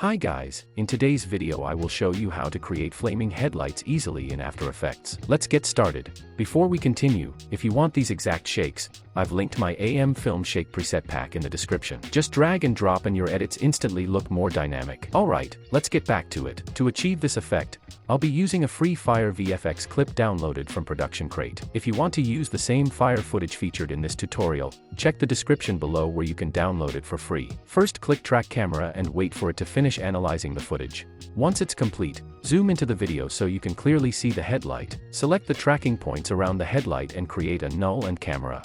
Hi guys, in today's video I will show you how to create flaming headlights easily in After Effects. Let's get started. Before we continue, if you want these exact shakes, I've linked my AM Film Shake preset pack in the description. Just drag and drop and your edits instantly look more dynamic. Alright, let's get back to it. To achieve this effect, I'll be using a free Fire VFX clip downloaded from Production Crate. If you want to use the same Fire footage featured in this tutorial, check the description below where you can download it for free. First click Track Camera and wait for it to finish analyzing the footage. Once it's complete, zoom into the video so you can clearly see the headlight. Select the tracking points around the headlight and create a null and camera.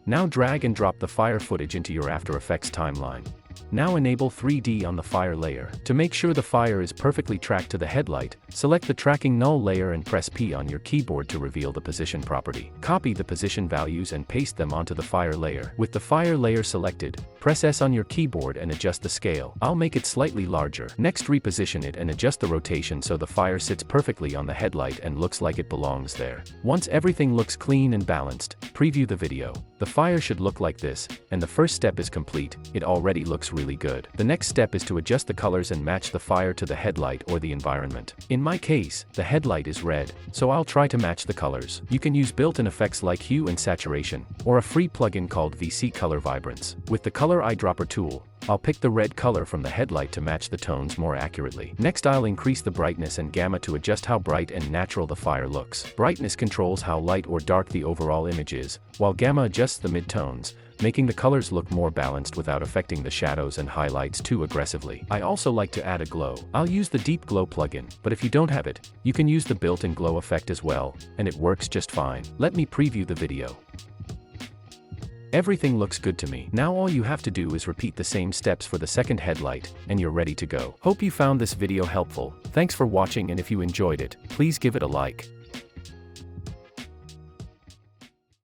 Now drag and drop the Fire footage into your After Effects timeline. Now enable 3D on the Fire layer. To make sure the Fire is perfectly tracked to the headlight, select the tracking null layer and press P on your keyboard to reveal the position property. Copy the position values and paste them onto the Fire layer. With the Fire layer selected, press S on your keyboard and adjust the scale. I'll make it slightly larger. Next reposition it and adjust the rotation so the Fire sits perfectly on the headlight and looks like it belongs there. Once everything looks clean and balanced, preview the video. The Fire should look like this, and the first step is complete. It already looks really good. The next step is to adjust the colors and match the Fire to the headlight or the environment. In my case, the headlight is red, so I'll try to match the colors. You can use built-in effects like hue and saturation, or a free plugin called VC Color Vibrance. With the Color Eyedropper tool, I'll pick the red color from the headlight to match the tones more accurately. Next I'll increase the brightness and gamma to adjust how bright and natural the Fire looks. Brightness controls how light or dark the overall image is, while gamma adjusts the mid-tones, making the colors look more balanced without affecting the shadows and highlights too aggressively. I also like to add a glow. I'll use the Deep Glow plugin, but if you don't have it, you can use the built-in glow effect as well, and it works just fine. Let me preview the video. Everything looks good to me. Now all you have to do is repeat the same steps for the second headlight, and you're ready to go. Hope you found this video helpful. Thanks for watching, and if you enjoyed it, please give it a like.